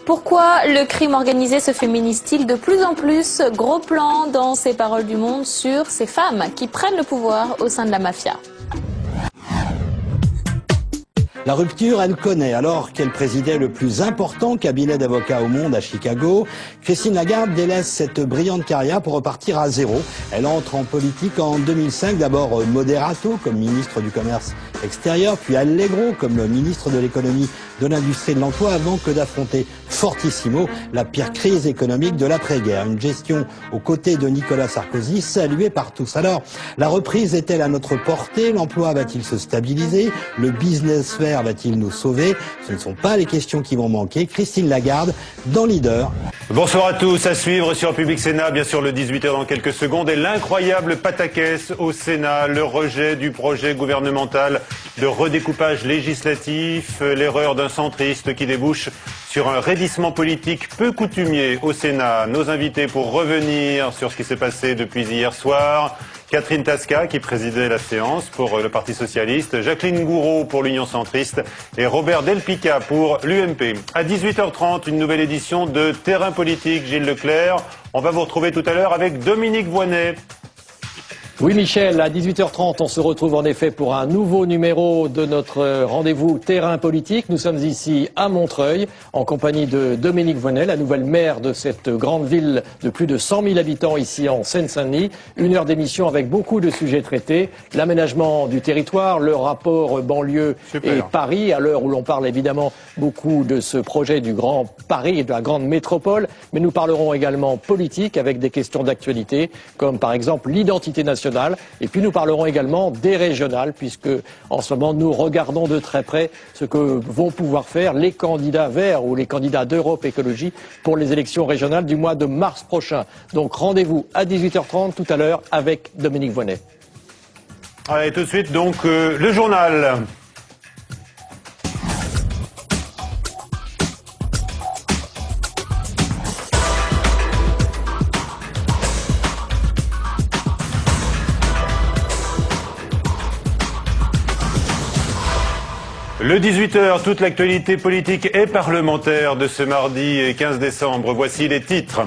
Pourquoi le crime organisé se féminise-t-il de plus en plus? Gros plan dans ces paroles du Monde sur ces femmes qui prennent le pouvoir au sein de la mafia. La rupture, elle connaît. Alors qu'elle présidait le plus important cabinet d'avocats au monde à Chicago, Christine Lagarde délaisse cette brillante carrière pour repartir à zéro. Elle entre en politique en 2005, d'abord moderato comme ministre du Commerce extérieur, puis allegro comme ministre de l'économie, de l'industrie et de l'emploi, avant que d'affronter fortissimo la pire crise économique de l'après-guerre. Une gestion aux côtés de Nicolas Sarkozy, saluée par tous. Alors, la reprise est-elle à notre portée? L'emploi va-t-il se stabiliser? Le business fair va-t-il nous sauver? Ce ne sont pas les questions qui vont manquer. Christine Lagarde, dans Leader. Bonsoir à tous, à suivre sur Public Sénat, bien sûr le 18h dans quelques secondes, et l'incroyable pataquès au Sénat, le rejet du projet gouvernemental de redécoupage législatif, l'erreur d'un centriste qui débouche sur un raidissement politique peu coutumier au Sénat. Nos invités pour revenir sur ce qui s'est passé depuis hier soir: Catherine Tasca, qui présidait la séance pour le Parti Socialiste, Jacqueline Gouraud pour l'Union Centriste et Robert Delpica pour l'UMP. À 18h30, une nouvelle édition de Terrain Politique. Gilles Leclerc, on va vous retrouver tout à l'heure avec Dominique Voynet. Oui Michel, à 18h30, on se retrouve en effet pour un nouveau numéro de notre rendez-vous Terrain Politique. Nous sommes ici à Montreuil, en compagnie de Dominique Voynet, la nouvelle maire de cette grande ville de plus de 100 000 habitants ici en Seine-Saint-Denis. Une heure d'émission avec beaucoup de sujets traités: l'aménagement du territoire, le rapport banlieue et Paris, à l'heure où l'on parle évidemment beaucoup de ce projet du Grand Paris et de la grande métropole. Mais nous parlerons également politique avec des questions d'actualité, comme par exemple l'identité nationale. Et puis nous parlerons également des régionales, puisque en ce moment nous regardons de très près ce que vont pouvoir faire les candidats verts ou les candidats d'Europe Écologie pour les élections régionales du mois de mars prochain. Donc rendez-vous à 18h30 tout à l'heure avec Dominique Voynet. Allez, tout de suite donc le journal. Le 18h, toute l'actualité politique et parlementaire de ce mardi 15 décembre. Voici les titres.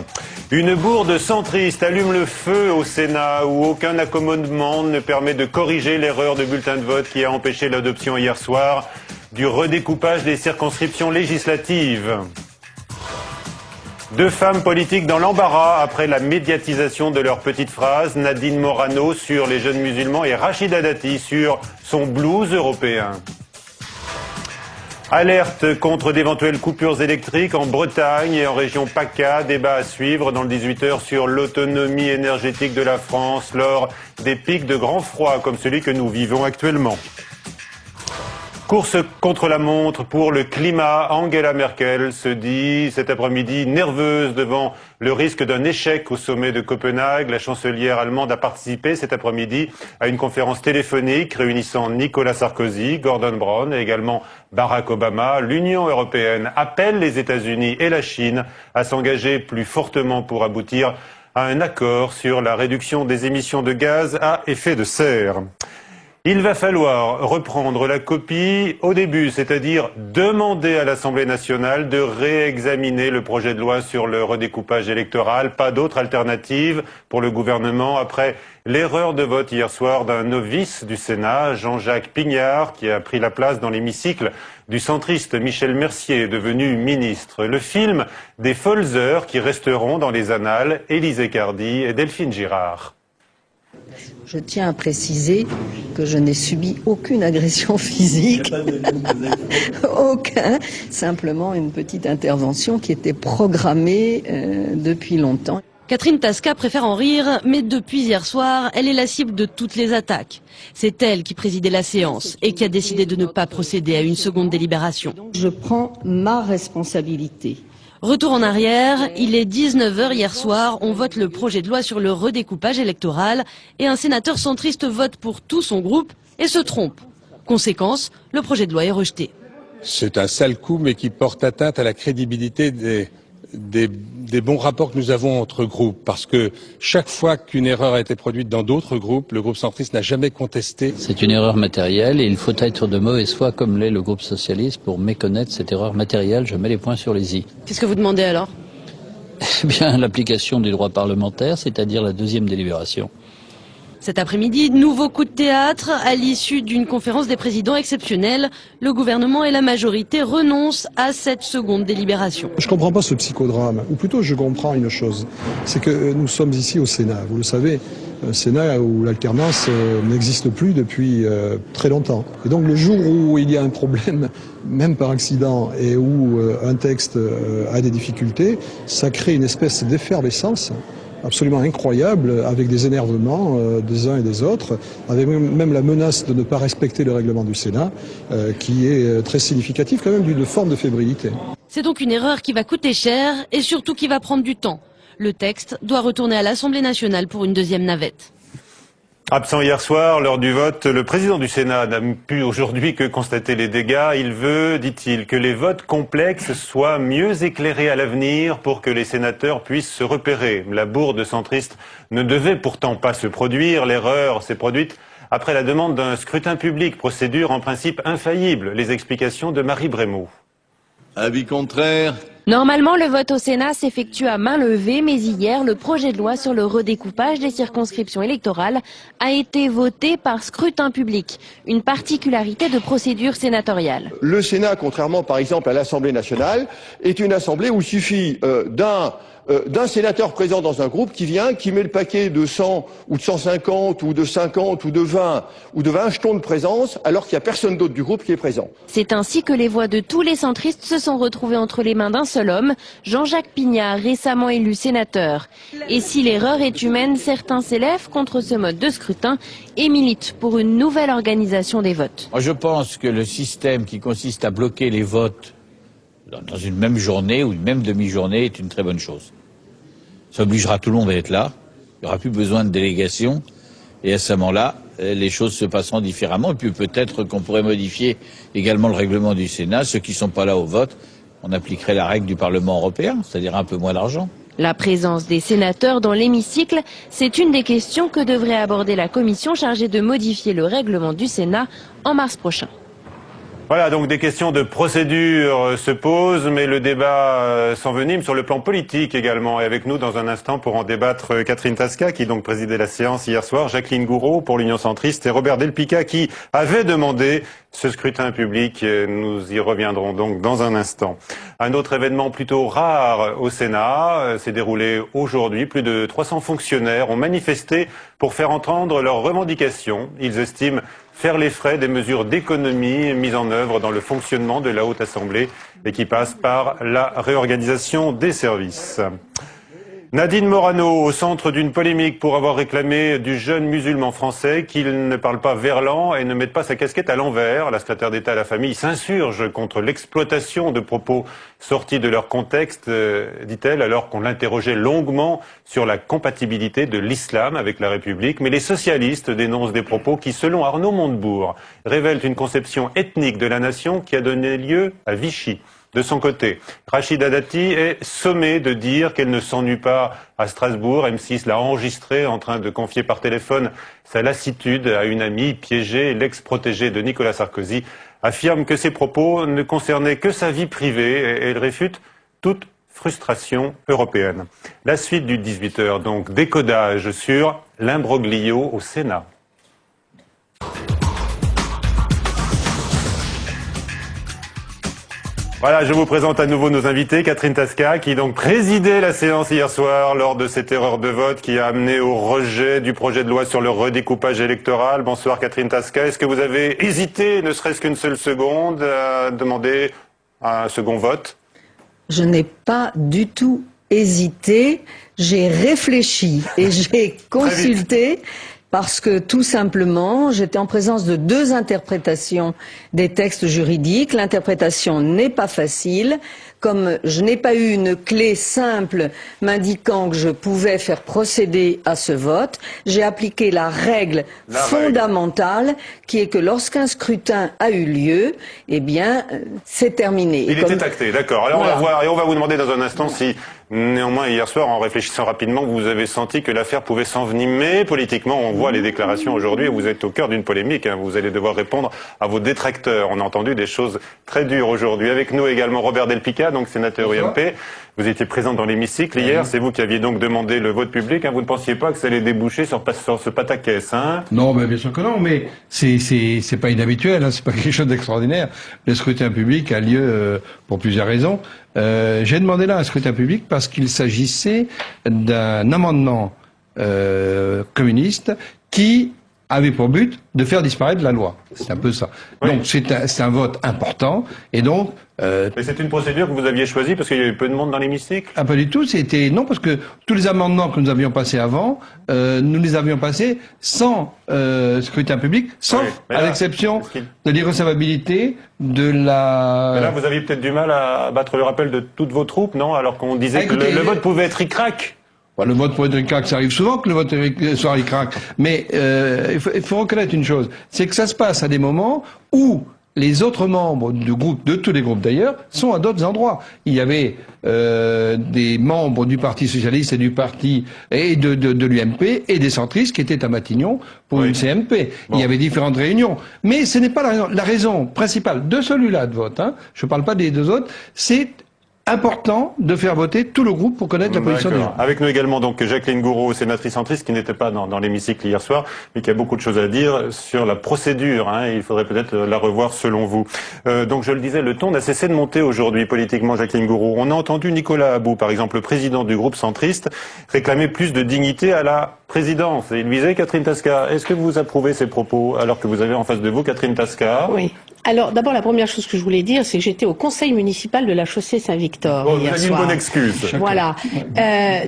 Une bourde centriste allume le feu au Sénat, où aucun accommodement ne permet de corriger l'erreur de bulletin de vote qui a empêché l'adoption hier soir du redécoupage des circonscriptions législatives. Deux femmes politiques dans l'embarras après la médiatisation de leurs petites phrases: Nadine Morano sur les jeunes musulmans et Rachida Dati sur son blues européen. Alerte contre d'éventuelles coupures électriques en Bretagne et en région PACA. Débat à suivre dans le 18h sur l'autonomie énergétique de la France lors des pics de grand froid comme celui que nous vivons actuellement. Course contre la montre pour le climat. Angela Merkel se dit cet après-midi nerveuse devant le risque d'un échec au sommet de Copenhague. La chancelière allemande a participé cet après-midi à une conférence téléphonique réunissant Nicolas Sarkozy, Gordon Brown et également Barack Obama. L'Union européenne appelle les États-Unis et la Chine à s'engager plus fortement pour aboutir à un accord sur la réduction des émissions de gaz à effet de serre. Il va falloir reprendre la copie au début, c'est-à-dire demander à l'Assemblée nationale de réexaminer le projet de loi sur le redécoupage électoral. Pas d'autre alternative pour le gouvernement après l'erreur de vote hier soir d'un novice du Sénat, Jean-Jacques Pignard, qui a pris la place dans l'hémicycle du centriste Michel Mercier, devenu ministre. Le film des folles heures qui resteront dans les annales, Élisée Cardy et Delphine Girard. Je tiens à préciser que je n'ai subi aucune agression physique, aucun, simplement une petite intervention qui était programmée depuis longtemps. Catherine Tasca préfère en rire, mais depuis hier soir, elle est la cible de toutes les attaques. C'est elle qui présidait la séance et qui a décidé de ne pas procéder à une seconde délibération. Je prends ma responsabilité. Retour en arrière, il est 19h hier soir, on vote le projet de loi sur le redécoupage électoral et un sénateur centriste vote pour tout son groupe et se trompe. Conséquence, le projet de loi est rejeté. C'est un sale coup mais qui porte atteinte à la crédibilité des des bons rapports que nous avons entre groupes, parce que chaque fois qu'une erreur a été produite dans d'autres groupes, le groupe centriste n'a jamais contesté. C'est une erreur matérielle et il faut être de mauvaise foi, comme l'est le groupe socialiste, pour méconnaître cette erreur matérielle. Je mets les points sur les i. Qu'est-ce que vous demandez alors? Eh bien, l'application du droit parlementaire, c'est-à-dire la deuxième délibération. Cet après-midi, nouveau coup de théâtre. À l'issue d'une conférence des présidents exceptionnelle, le gouvernement et la majorité renoncent à cette seconde délibération. Je ne comprends pas ce psychodrame, ou plutôt je comprends une chose, c'est que nous sommes ici au Sénat, vous le savez, un Sénat où l'alternance n'existe plus depuis très longtemps. Et donc le jour où il y a un problème, même par accident, et où un texte a des difficultés, ça crée une espèce d'effervescence absolument incroyable, avec des énervements des uns et des autres, avec même la menace de ne pas respecter le règlement du Sénat, qui est très significatif quand même d'une forme de fébrilité. C'est donc une erreur qui va coûter cher et surtout qui va prendre du temps. Le texte doit retourner à l'Assemblée nationale pour une deuxième navette. Absent hier soir, lors du vote, le président du Sénat n'a pu aujourd'hui que constater les dégâts. Il veut, dit-il, que les votes complexes soient mieux éclairés à l'avenir pour que les sénateurs puissent se repérer. La bourde centriste ne devait pourtant pas se produire. L'erreur s'est produite après la demande d'un scrutin public, procédure en principe infaillible. Les explications de Marie Brémaud. Avis contraire. Normalement, le vote au Sénat s'effectue à main levée, mais hier, le projet de loi sur le redécoupage des circonscriptions électorales a été voté par scrutin public, une particularité de procédure sénatoriale. Le Sénat, contrairement par exemple à l'Assemblée nationale, est une assemblée où il suffit d'un sénateur présent dans un groupe qui vient, qui met le paquet de 100 ou de 150 ou de 50 ou de 20 jetons de présence, alors qu'il n'y a personne d'autre du groupe qui est présent. C'est ainsi que les voix de tous les centristes se sont retrouvées entre les mains d'un seul homme, Jean-Jacques Pignard, récemment élu sénateur. Et si l'erreur est humaine, certains s'élèvent contre ce mode de scrutin et militent pour une nouvelle organisation des votes. Moi, je pense que le système qui consiste à bloquer les votes dans une même journée ou une même demi-journée est une très bonne chose. Ça obligera tout le monde à être là, il n'y aura plus besoin de délégation, et à ce moment-là, les choses se passeront différemment, et puis peut-être qu'on pourrait modifier également le règlement du Sénat. Ceux qui ne sont pas là au vote, on appliquerait la règle du Parlement européen, c'est-à-dire un peu moins d'argent. La présence des sénateurs dans l'hémicycle, c'est une des questions que devrait aborder la commission chargée de modifier le règlement du Sénat en mars prochain. Voilà, donc des questions de procédure se posent, mais le débat s'envenime sur le plan politique également. Et avec nous dans un instant pour en débattre, Catherine Tasca, qui donc présidait la séance hier soir, Jacqueline Gouraud pour l'Union centriste et Robert Delpica qui avait demandé ce scrutin public. Nous y reviendrons donc dans un instant. Un autre événement plutôt rare au Sénat s'est déroulé aujourd'hui. Plus de 300 fonctionnaires ont manifesté pour faire entendre leurs revendications. Ils estiment faire les frais des mesures d'économie mises en œuvre dans le fonctionnement de la Haute Assemblée et qui passent par la réorganisation des services. Nadine Morano, au centre d'une polémique pour avoir réclamé du jeune musulman français qu'il ne parle pas verlan et ne mette pas sa casquette à l'envers. La secrétaire d'État à la famille s'insurge contre l'exploitation de propos sortis de leur contexte, dit-elle, alors qu'on l'interrogeait longuement sur la compatibilité de l'islam avec la République. Mais les socialistes dénoncent des propos qui, selon Arnaud Montebourg, révèlent une conception ethnique de la nation qui a donné lieu à Vichy. De son côté, Rachida Dati est sommée de dire qu'elle ne s'ennuie pas à Strasbourg. M6 l'a enregistrée en train de confier par téléphone sa lassitude à une amie piégée. L'ex-protégée de Nicolas Sarkozy affirme que ses propos ne concernaient que sa vie privée et elle réfute toute frustration européenne. La suite du 18h, donc, décodage sur l'imbroglio au Sénat. Voilà, je vous présente à nouveau nos invités. Catherine Tasca, qui donc présidait la séance hier soir lors de cette erreur de vote qui a amené au rejet du projet de loi sur le redécoupage électoral. Bonsoir Catherine Tasca. Est-ce que vous avez hésité, ne serait-ce qu'une seule seconde, à demander un second vote? Je n'ai pas du tout hésité. J'ai réfléchi et j'ai consulté. Parce que tout simplement, j'étais en présence de deux interprétations des textes juridiques. L'interprétation n'est pas facile. Comme je n'ai pas eu une clé simple m'indiquant que je pouvais faire procéder à ce vote, j'ai appliqué la règle fondamentale qui est que lorsqu'un scrutin a eu lieu, eh bien, c'est terminé. Il était acté, d'accord. Alors voilà. On va voir, et on va vous demander dans un instant si, néanmoins, hier soir, en réfléchissant rapidement, vous avez senti que l'affaire pouvait s'envenimer politiquement. On voit les déclarations aujourd'hui, vous êtes au cœur d'une polémique, hein. Vous allez devoir répondre à vos détracteurs. On a entendu des choses très dures aujourd'hui. Avec nous également Robert Del Pica, donc sénateur UMP. Vous étiez présent dans l'hémicycle hier, c'est vous qui aviez donc demandé le vote public, hein. Vous ne pensiez pas que ça allait déboucher sur ce pataquès, hein? Non, bien sûr que non, mais c'est pas inhabituel, hein, c'est pas quelque chose d'extraordinaire. Le scrutin public a lieu pour plusieurs raisons. J'ai demandé là un scrutin public parce qu'il s'agissait d'un amendement communiste qui avait pour but de faire disparaître la loi. C'est un peu ça. Oui. Donc c'est un vote important, et donc... Mais c'est une procédure que vous aviez choisie parce qu'il y avait peu de monde dans l'hémicycle? Ah, pas du tout, non, parce que tous les amendements que nous avions passés avant, nous les avions passés sans scrutin public, sauf à l'exception de l'irrecevabilité de la... Mais là, vous aviez peut-être du mal à battre le rappel de toutes vos troupes, non? Alors qu'on disait que le vote pouvait être ric-rac. Le vote pour être ric-rac, ça arrive souvent que le vote soit ric-rac. Mais il faut reconnaître une chose, c'est que ça se passe à des moments où les autres membres du groupe, de tous les groupes d'ailleurs, sont à d'autres endroits. Il y avait des membres du Parti socialiste et du parti et de l'UMP et des centristes qui étaient à Matignon pour une CMP. Bon. Il y avait différentes réunions. Mais ce n'est pas la raison. La raison principale de celui-là de vote, hein, je ne parle pas des deux autres, c'est important de faire voter tout le groupe pour connaître la position des gens. Avec nous également donc Jacqueline Gouraud, sénatrice centriste, qui n'était pas dans l'hémicycle hier soir, mais qui a beaucoup de choses à dire sur la procédure. Hein, il faudrait peut-être la revoir selon vous. Donc je le disais, le ton n'a cessé de monter aujourd'hui politiquement, Jacqueline Gouraud. On a entendu Nicolas About, par exemple, le président du groupe centriste, réclamer plus de dignité à la présidence. Et il visait Catherine Tasca. Est-ce que vous approuvez ces propos alors que vous avez en face de vous Catherine Tasca? Oui. Alors, d'abord, la première chose que je voulais dire, c'est que j'étais au conseil municipal de la chaussée Saint-Victor. Bon, vous avez une bonne excuse. Voilà.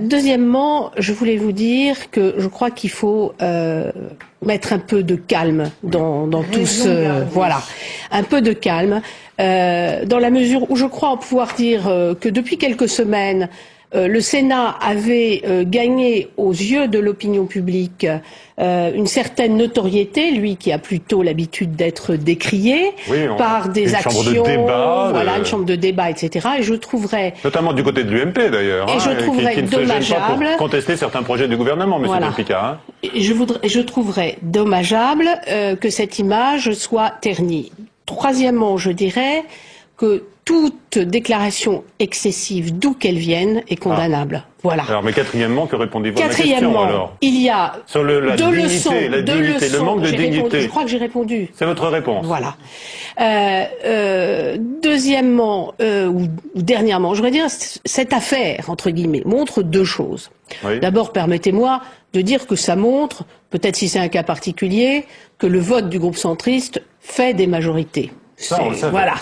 Deuxièmement, je voulais vous dire que je crois qu'il faut mettre un peu de calme dans tout ce... Voilà. Un peu de calme. Dans la mesure où je crois pouvoir dire que depuis quelques semaines, le Sénat avait gagné aux yeux de l'opinion publique une certaine notoriété, lui qui a plutôt l'habitude d'être décrié par des actions, chambre de débat, voilà, une chambre de débat, etc. Et je trouverais, notamment du côté de l'UMP d'ailleurs, et je trouverais qui ne dommageable, se gêne pas pour contester certains projets du gouvernement, M. Del Pica. Hein. Je trouverais dommageable que cette image soit ternie. Troisièmement, je dirais que toute déclaration excessive, d'où qu'elle vienne, est condamnable. Voilà. Alors, mais quatrièmement, que répondez-vous à ma question alors? Il y a sur la deux dignité, leçons, le manque de dignité. Je crois que j'ai répondu. C'est votre réponse. Voilà. Deuxièmement, ou dernièrement, je voudrais dire, cette affaire, entre guillemets, montre deux choses. Oui. D'abord, permettez-moi de dire que ça montre, peut-être si c'est un cas particulier, que le vote du groupe centriste fait des majorités. Ça, on le savait. Voilà.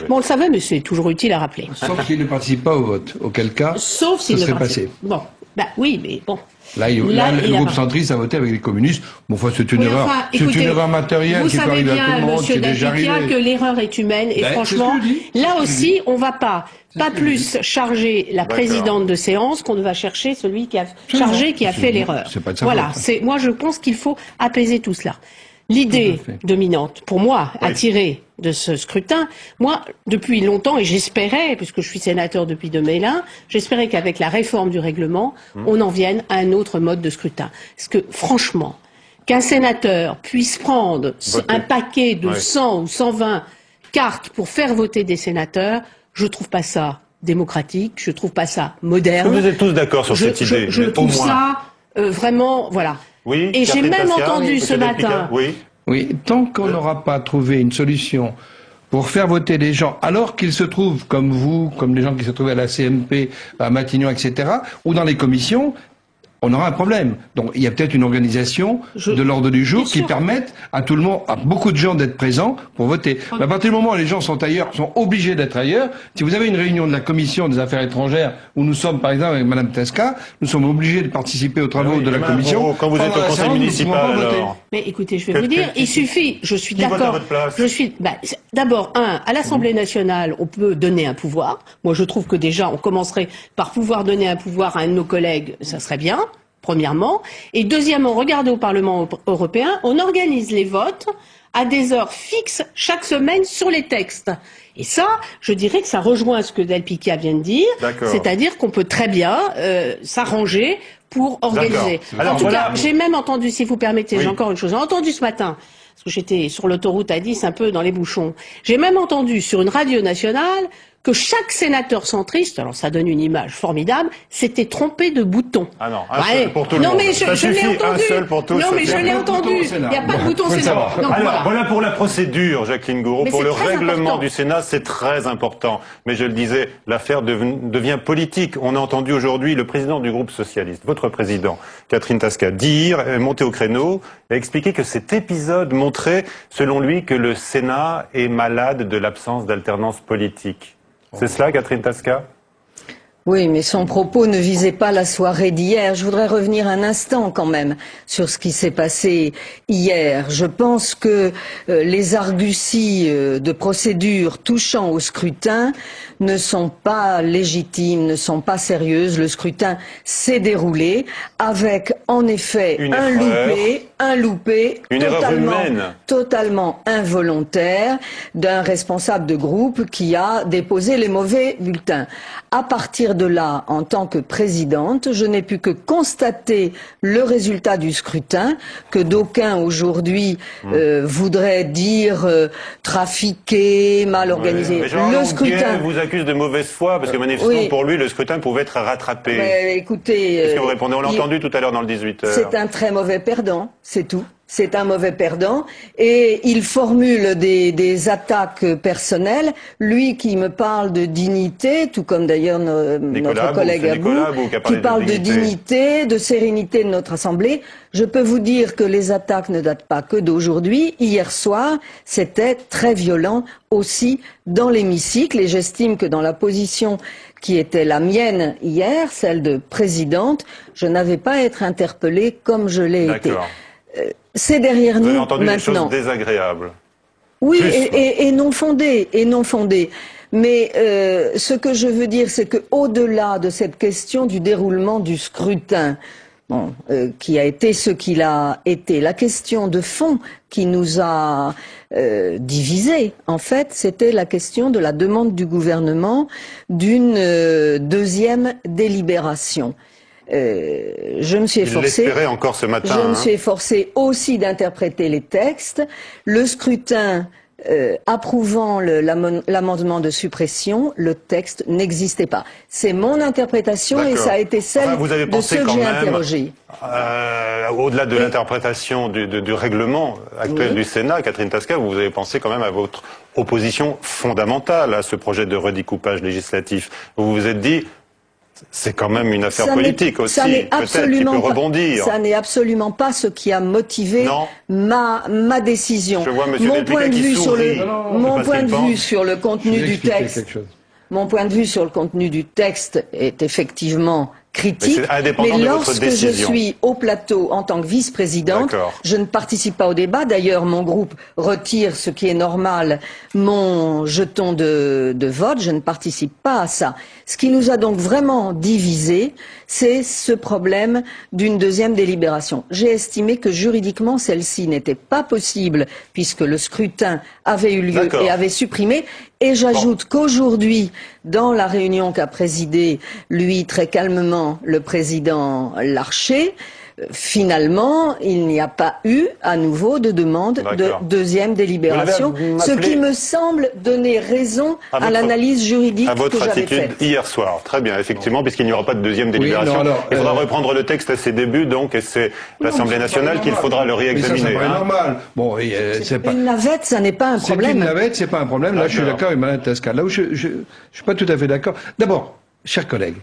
On le savait, mais c'est toujours utile à rappeler. Sauf s'il ne participe pas au vote, auquel cas, sauf s'il ça serait passé. Bon, bah oui, mais bon. Là, le groupe centriste a voté avec les communistes. Bon, enfin, c'est une erreur. C'est une erreur matérielle qui peut arriver à tout le monde, qui est déjà arrivé. Vous savez bien, que l'erreur est humaine, et franchement, là aussi, on va pas plus charger la présidente de séance qu'on ne va chercher celui qui a fait l'erreur. Voilà. Moi, je pense qu'il faut apaiser tout cela. L'idée dominante, pour moi, attirée de ce scrutin, moi, depuis longtemps, et j'espérais, puisque je suis sénateur depuis 2001, j'espérais qu'avec la réforme du règlement, on en vienne à un autre mode de scrutin. Parce que, franchement, qu'un sénateur puisse prendre un paquet de 100 ou 120 cartes pour faire voter des sénateurs, je trouve pas ça démocratique, je trouve pas ça moderne. Vous êtes tous d'accord sur cette idée? Je trouve ça vraiment, voilà. Oui, et j'ai même entendu ce matin. Oui, tant qu'on n'aura pas trouvé une solution pour faire voter les gens, alors qu'ils se trouvent comme vous, comme les gens qui se trouvaient à la CMP, à Matignon, etc., ou dans les commissions, on aura un problème. Donc il y a peut-être une organisation de l'ordre du jour qui permette à tout le monde, à beaucoup de gens d'être présents pour voter. Mais à partir du moment où les gens sont ailleurs, sont obligés d'être ailleurs, si vous avez une réunion de la Commission des Affaires étrangères où nous sommes par exemple avec Madame Tesca, nous sommes obligés de participer aux travaux de la Commission. Quand vous êtes au conseil municipal, alors... Mais écoutez, je vais vous dire, il suffit, je suis d'accord, d'abord, à l'Assemblée nationale, on peut donner un pouvoir. Moi, je trouve que déjà, on commencerait par pouvoir donner un pouvoir à un de nos collègues, ça serait bien. Premièrement. Et deuxièmement, regardez au Parlement européen, on organise les votes à des heures fixes chaque semaine sur les textes. Et ça, je dirais que ça rejoint ce que Del Picchia vient de dire, c'est-à-dire qu'on peut très bien s'arranger pour organiser. Alors, en tout cas, j'ai même entendu, si vous permettez, j'ai encore une chose, j'ai entendu ce matin, parce que j'étais sur l'autoroute A10 un peu dans les bouchons, j'ai même entendu sur une radio nationale que chaque sénateur centriste, alors ça donne une image formidable, s'était trompé de bouton. Ah non, un seul pour tout le monde. Non mais je l'ai entendu. Un seul pour tous. Non mais je l'ai entendu. Il n'y a pas de bouton Sénat. Alors voilà pour la procédure, Jacqueline Gouraud. Pour le règlement du Sénat, c'est très important. Mais je le disais, l'affaire devient politique. On a entendu aujourd'hui le président du groupe socialiste, votre président, Catherine Tasca, monter au créneau et expliquer que cet épisode montrait, selon lui, que le Sénat est malade de l'absence d'alternance politique. C'est cela, Catherine Tasca ? Oui, mais son propos ne visait pas la soirée d'hier. Je voudrais revenir un instant quand même sur ce qui s'est passé hier. Je pense que les arguties de procédure touchant au scrutin ne sont pas légitimes, ne sont pas sérieuses. Le scrutin s'est déroulé avec, en effet, un loupé totalement involontaire d'un responsable de groupe qui a déposé les mauvais bulletins. À partir de là, en tant que présidente, je n'ai pu que constater le résultat du scrutin que d'aucuns aujourd'hui voudraient dire trafiqué, mal organisé. Le scrutin vous accuse de mauvaise foi parce que manifestement pour lui le scrutin pouvait être rattrapé. Mais, écoutez, qu'est-ce que vous répondez? On l'a entendu tout à l'heure dans le 18h. C'est un très mauvais perdant, c'est tout. C'est un mauvais perdant et il formule des attaques personnelles. Lui qui me parle de dignité, tout comme d'ailleurs notre collègue Abou, qui parle de dignité, de sérénité de notre Assemblée. Je peux vous dire que les attaques ne datent pas que d'aujourd'hui. Hier soir, c'était très violent aussi dans l'hémicycle et j'estime que dans la position qui était la mienne hier, celle de présidente, je n'avais pas à être interpellée comme je l'ai été. C'est derrière nous maintenant. Vous avez entendu des choses désagréables. Oui, et non fondées, Mais ce que je veux dire, c'est que au-delà de cette question du déroulement du scrutin, qui a été ce qu'il a été, la question de fond qui nous a divisés, en fait, c'était la question de la demande du gouvernement d'une deuxième délibération. Je me suis efforcée. Encore ce matin. Je me suis efforcée aussi d'interpréter les textes. Le scrutin approuvant l'amendement de suppression, le texte n'existait pas. C'est mon interprétation et ça a été celle de ceux que j'ai interrogés. Au-delà de l'interprétation du règlement actuel du Sénat, Catherine Tasca, vous avez pensé quand même à votre opposition fondamentale à ce projet de redécoupage législatif. Vous vous êtes dit, c'est quand même une affaire politique aussi, peut-être, qui peut rebondir. Ça n'est absolument pas ce qui a motivé ma décision. Je vois Monsieur Delpicchia qui sourit. Mon point de vue sur le contenu du texte, mon point de vue sur le contenu du texte est effectivement critique, mais lorsque je suis au plateau en tant que vice-présidente, je ne participe pas au débat. D'ailleurs, mon groupe retire, ce qui est normal, mon jeton de vote. Je ne participe pas à ça. Ce qui nous a donc vraiment divisés, c'est ce problème d'une deuxième délibération. J'ai estimé que juridiquement, celle-ci n'était pas possible puisque le scrutin avait eu lieu et avait supprimé. Et j'ajoute qu'aujourd'hui, dans la réunion qu'a présidée, lui, très calmement, le président Larcher, finalement, il n'y a pas eu à nouveau de demande de deuxième délibération, ce qui me semble donner raison à l'analyse juridique que j'avais faite. À votre attitude hier soir. Très bien, effectivement, puisqu'il n'y aura pas de deuxième délibération. Il faudra reprendre le texte à ses débuts, donc, et c'est l'Assemblée nationale qu'il faudra le réexaminer. Mais ça, c'est normal. Bon, c'est pas... Une navette, ça n'est pas un problème. Une navette, c'est pas un problème. Là, je suis d'accord avec Mme Tasca. Là où je suis pas tout à fait d'accord. D'abord, chers collègues,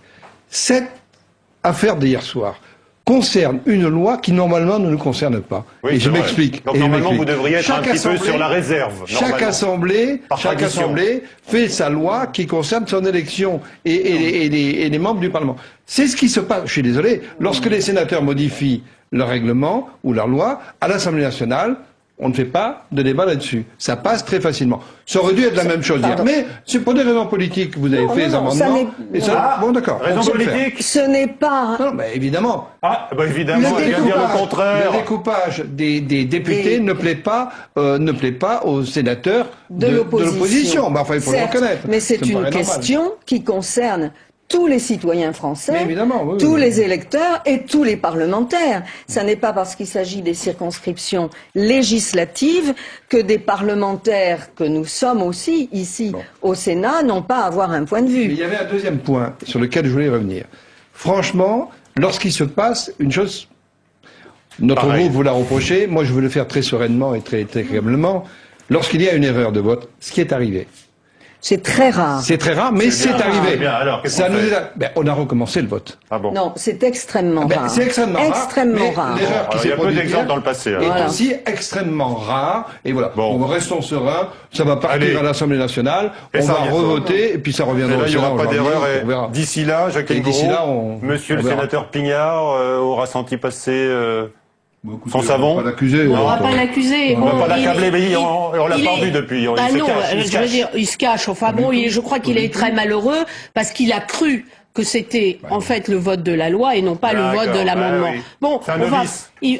cette affaire d'hier soir, concerne une loi qui normalement ne nous concerne pas. Oui, et je m'explique. Donc normalement vous devriez être un petit peu sur la réserve. Chaque assemblée fait sa loi qui concerne son élection et les membres du Parlement. C'est ce qui se passe, je suis désolé, lorsque les sénateurs modifient leur règlement ou leur loi, à l'Assemblée nationale, on ne fait pas de débat là-dessus. Ça passe très facilement. Ça aurait dû être la même chose hier. Mais c'est pour des raisons politiques. Vous avez fait les amendements. Bon, d'accord. Raison politique. Ce n'est pas. Non, mais évidemment. Ah, bah évidemment, il vient dire le contraire. Le découpage des députés ne plaît pas aux sénateurs de l'opposition. Bah, enfin, il faut le reconnaître. Mais c'est une question qui concerne tous les citoyens français, oui, tous les électeurs et tous les parlementaires. Ça n'est pas parce qu'il s'agit des circonscriptions législatives que des parlementaires que nous sommes aussi ici au Sénat n'ont pas à avoir un point de vue. Mais il y avait un deuxième point sur lequel je voulais revenir. Franchement, lorsqu'il se passe une chose, notre groupe vous l'a reproché, moi je veux le faire très sereinement et très calmement, lorsqu'il y a une erreur de vote, ce qui est arrivé. C'est très rare. C'est très rare, mais c'est arrivé. Bien. Alors, ça nous on a recommencé le vote. Ah bon. Non, c'est extrêmement rare. C'est extrêmement rare. L'erreur qui s'est produite. Il y a peu d'exemples dans le passé. Est aussi extrêmement rare. Et voilà. Bon, restons sereins. Ça va partir à l'Assemblée nationale. On va revoter et puis ça reviendra au Sénat. Il n'y aura pas d'erreur. D'ici là, Jacques Gros, Monsieur le sénateur Pignard aura senti passer. Son savon. On va pas l'accuser. On va pas l'accabler, mais on l'a pas vu depuis. Bah non, je veux dire, il se cache. Enfin bon, je crois qu'il est très malheureux parce qu'il a cru que c'était en fait le vote de la loi et non pas le vote de l'amendement. Bon,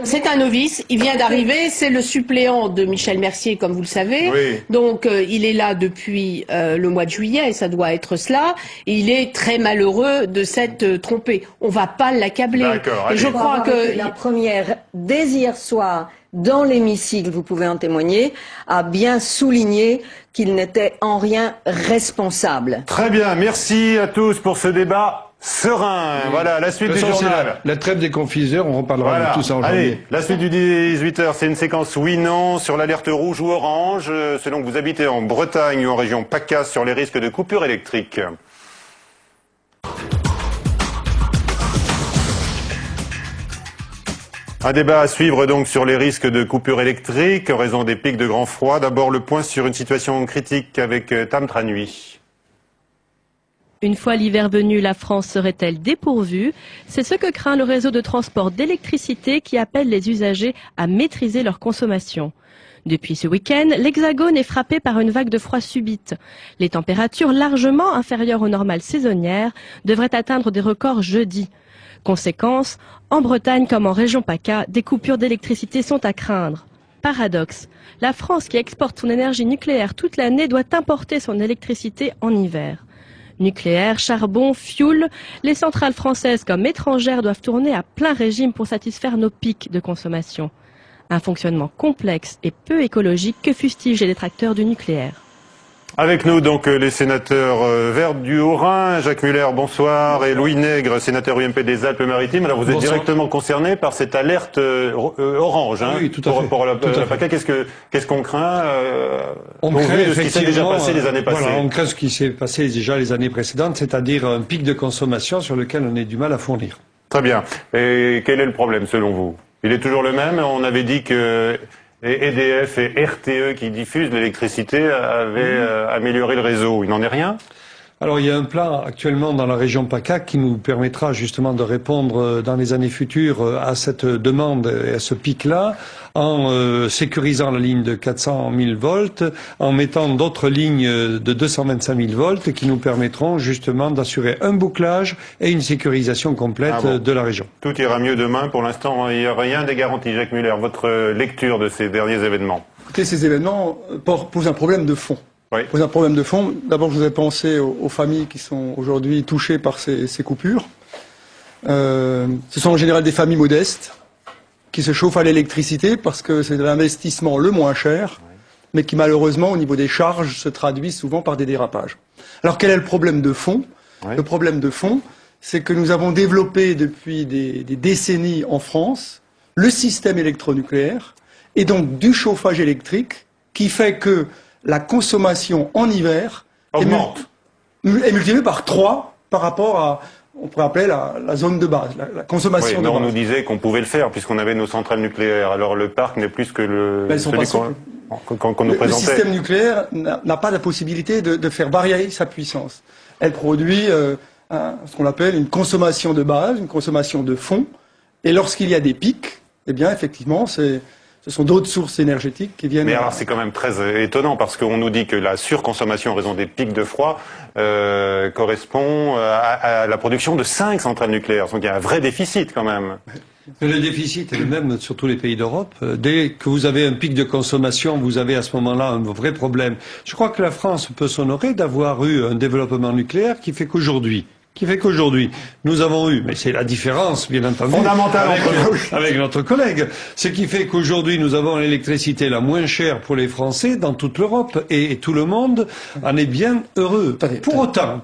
c'est un novice, il vient d'arriver, c'est le suppléant de Michel Mercier, comme vous le savez. Oui. Donc il est là depuis le mois de juillet, ça doit être cela. Et il est très malheureux de s'être trompé. On va pas l'accabler. Et je crois que la première, dès hier soir, dans l'hémicycle, vous pouvez en témoigner, a bien souligné qu'il n'était en rien responsable. Très bien, merci à tous pour ce débat serein. Voilà, la suite du journal. La trêve des confiseurs, on reparlera de tout ça en janvier. Allez, la suite du 18h, c'est une séquence oui-non sur l'alerte rouge ou orange, selon que vous habitez en Bretagne ou en région PACA, sur les risques de coupure électrique. Un débat à suivre donc sur les risques de coupure électrique en raison des pics de grand froid. D'abord le point sur une situation critique avec Tam Tranui. Une fois l'hiver venu, la France serait-elle dépourvue? C'est ce que craint le réseau de transport d'électricité qui appelle les usagers à maîtriser leur consommation. Depuis ce week-end, l'Hexagone est frappé par une vague de froid subite. Les températures largement inférieures aux normales saisonnières devraient atteindre des records jeudi. Conséquence, en Bretagne comme en région PACA, des coupures d'électricité sont à craindre. Paradoxe, la France qui exporte son énergie nucléaire toute l'année doit importer son électricité en hiver. Nucléaire, charbon, fioul, les centrales françaises comme étrangères doivent tourner à plein régime pour satisfaire nos pics de consommation. Un fonctionnement complexe et peu écologique que fustigent les détracteurs du nucléaire. Avec nous donc les sénateurs Verts du Haut-Rhin, Jacques Muller, bonsoir, et Louis Nègre, sénateur UMP des Alpes-Maritimes. Alors vous êtes directement concerné par cette alerte orange, oui, tout à fait. Pour la PACA. Qu'est-ce qu'on craint on craint de ce qui s'est déjà passé les années passées? Voilà, on craint ce qui s'est passé déjà les années précédentes, c'est-à-dire un pic de consommation sur lequel on a du mal à fournir. Très bien. Et quel est le problème selon vous? Il est toujours le même? On avait dit que EDF et RTE qui diffusent l'électricité avaient amélioré le réseau. Il n'en est rien? Alors il y a un plan actuellement dans la région PACA qui nous permettra justement de répondre dans les années futures à cette demande et à ce pic-là, en sécurisant la ligne de 400 000 volts, en mettant d'autres lignes de 225 000 volts qui nous permettront justement d'assurer un bouclage et une sécurisation complète de la région. Tout ira mieux demain. Pour l'instant, il n'y a rien des garanties. Jacques Muller, votre lecture de ces derniers événements? Écoutez, ces événements posent un problème de fond. Pose un problème de fond. D'abord, je voudrais penser aux familles qui sont aujourd'hui touchées par ces coupures. Ce sont en général des familles modestes qui se chauffent à l'électricité parce que c'est l'investissement le moins cher, mais qui malheureusement, au niveau des charges, se traduit souvent par des dérapages. Alors, quel est le problème de fond? Le problème de fond, c'est que nous avons développé depuis des décennies en France le système électronucléaire et donc du chauffage électrique qui fait que la consommation en hiver est multipliée par 3 par rapport on pourrait appeler la zone de base, la consommation de base. On nous disait qu'on pouvait le faire puisqu'on avait nos centrales nucléaires. Alors le parc n'est plus que celui qu'on nous présentait. Le système nucléaire n'a pas la possibilité de faire varier sa puissance. Elle produit ce qu'on appelle une consommation de base, une consommation de fond. Et lorsqu'il y a des pics, eh bien effectivement, ce sont d'autres sources énergétiques qui viennent... Mais alors c'est quand même très étonnant parce qu'on nous dit que la surconsommation en raison des pics de froid correspond à la production de 5 centrales nucléaires. Donc il y a un vrai déficit quand même. Le déficit est le même sur tous les pays d'Europe. Dès que vous avez un pic de consommation, vous avez à ce moment-là un vrai problème. Je crois que la France peut s'honorer d'avoir eu un développement nucléaire qui fait qu'aujourd'hui, nous avons eu, mais c'est la différence, bien entendu, fondamentale avec notre collègue, ce qui fait qu'aujourd'hui, nous avons l'électricité la moins chère pour les Français dans toute l'Europe, et tout le monde en est bien heureux. Pour autant,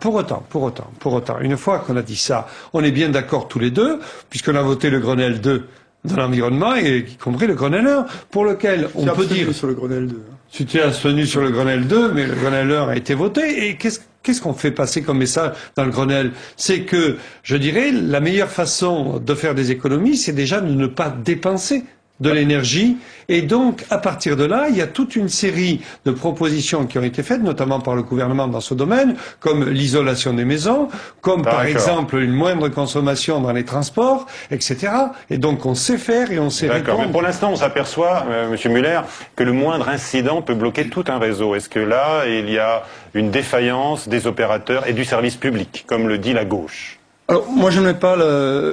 une fois qu'on a dit ça, on est bien d'accord tous les deux, puisqu'on a voté le Grenelle 2 dans l'environnement, y compris le Grenelle 1, pour lequel on peut dire... sur le Grenelle 2. Tu t'es abstenu sur le Grenelle 2, mais le Grenelle 1 a été voté, et qu'est-ce qu'on fait passer comme message dans le Grenelle? C'est que, je dirais, la meilleure façon de faire des économies, c'est déjà de ne pas dépenser de l'énergie. Et donc, à partir de là, il y a toute une série de propositions qui ont été faites, notamment par le gouvernement dans ce domaine, comme l'isolation des maisons, comme par exemple une moindre consommation dans les transports, etc. Et donc, on sait faire et on sait répondre. Mais pour l'instant, on s'aperçoit, Monsieur Muller, que le moindre incident peut bloquer tout un réseau. Est-ce que là, il y a une défaillance des opérateurs et du service public, comme le dit la gauche? Alors, moi, je ne mets pas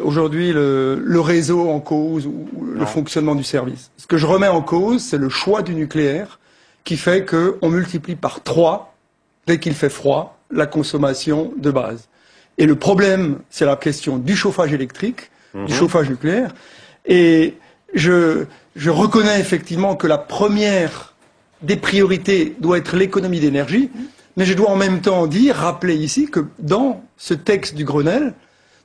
aujourd'hui le réseau en cause ou le fonctionnement du service. Ce que je remets en cause, c'est le choix du nucléaire qui fait qu'on multiplie par 3, dès qu'il fait froid, la consommation de base. Et le problème, c'est la question du chauffage électrique, du chauffage nucléaire. Et je reconnais effectivement que la première des priorités doit être l'économie d'énergie, mais je dois en même temps rappeler ici que dans ce texte du Grenelle,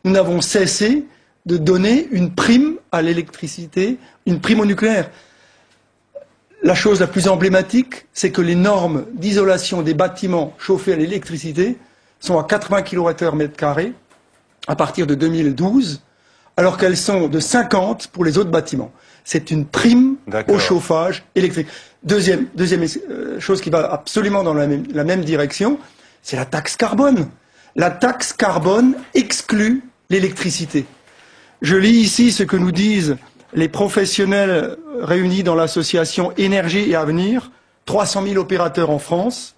nous n'avons cessé de donner une prime à l'électricité, une prime au nucléaire. La chose la plus emblématique, c'est que les normes d'isolation des bâtiments chauffés à l'électricité sont à 80 kWh/m² à partir de 2012, alors qu'elles sont de 50 pour les autres bâtiments. C'est une prime au chauffage électrique. Deuxième chose qui va absolument dans la même direction, c'est la taxe carbone. La taxe carbone exclut l'électricité. Je lis ici ce que nous disent les professionnels réunis dans l'association Énergie et Avenir, 300 000 opérateurs en France.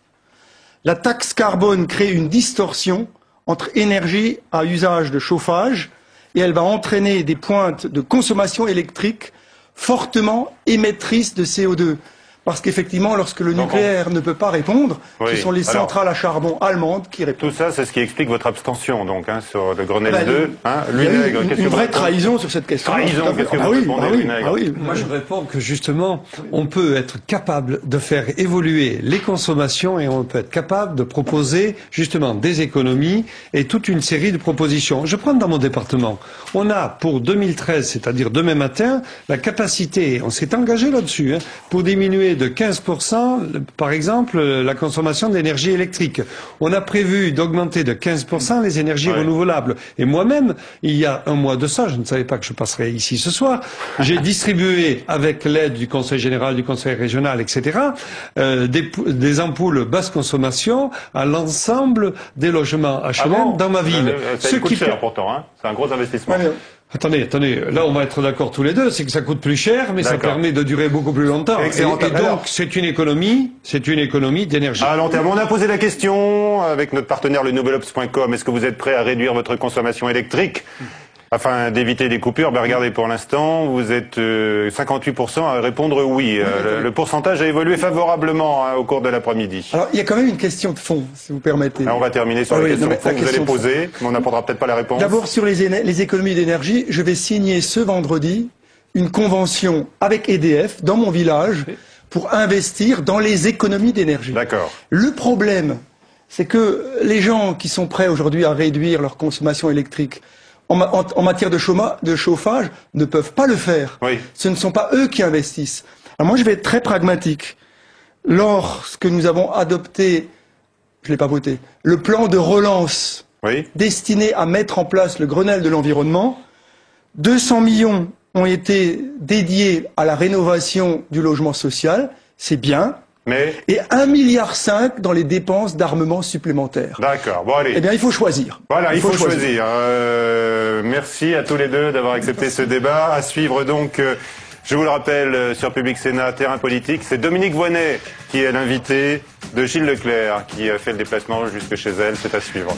La taxe carbone crée une distorsion entre énergie à usage de chauffage et elle va entraîner des pointes de consommation électrique fortement émettrices de CO2. Parce qu'effectivement, lorsque le nucléaire ne peut pas répondre, ce sont les centrales à charbon allemandes qui répondent. Tout ça, c'est ce qui explique votre abstention, donc, sur le Grenelle 2. Il y a eu une vraie trahison sur cette question. Trahison, qu'est-ce que vous répondez, Moi, je réponds que justement, on peut être capable de faire évoluer les consommations et on peut être capable de proposer justement des économies et toute une série de propositions. Je prends dans mon département. On a pour 2013, c'est-à-dire demain matin, la capacité, on s'est engagé là-dessus, pour diminuer de 15%, par exemple, la consommation d'énergie électrique. On a prévu d'augmenter de 15% les énergies renouvelables. Et moi-même, il y a un mois de ça, je ne savais pas que je passerais ici ce soir, j'ai distribué, avec l'aide du Conseil général, du Conseil régional, etc., des ampoules basse consommation à l'ensemble des logements HLM dans ma ville. Ça coûte cher pourtant, hein. C'est un gros investissement. Attendez, là on va être d'accord tous les deux, c'est que ça coûte plus cher, mais ça permet de durer beaucoup plus longtemps. Et donc c'est une économie d'énergie. À long terme, on a posé la question avec notre partenaire le nouvelops.com, est-ce que vous êtes prêt à réduire votre consommation électrique afin d'éviter des coupures? Regardez, pour l'instant, vous êtes 58% à répondre oui. Le pourcentage a évolué favorablement au cours de l'après-midi. Alors, il y a quand même une question de fond, si vous permettez. Alors, on va terminer sur la question de fond que vous allez poser, mais on n'apprendra peut-être pas la réponse. D'abord, sur les économies d'énergie, je vais signer ce vendredi une convention avec EDF dans mon village pour investir dans les économies d'énergie. D'accord. Le problème, c'est que les gens qui sont prêts aujourd'hui à réduire leur consommation électrique en matière de chauffage ne peuvent pas le faire. Ce ne sont pas eux qui investissent. Alors moi, je vais être très pragmatique. Lorsque nous avons adopté, je ne l'ai pas voté, le plan de relance destinés à mettre en place le Grenelle de l'environnement. 200 millions ont été dédiés à la rénovation du logement social, c'est bien. Et 1,5 milliard dans les dépenses d'armement supplémentaires. D'accord, bon allez. Eh bien, il faut choisir. Voilà, il faut choisir. Merci à tous les deux d'avoir accepté ce débat. À suivre donc, je vous le rappelle, sur Public Sénat, Terrain Politique, c'est Dominique Voynet qui est l'invité de Gilles Leclerc, qui a fait le déplacement jusque chez elle. C'est à suivre.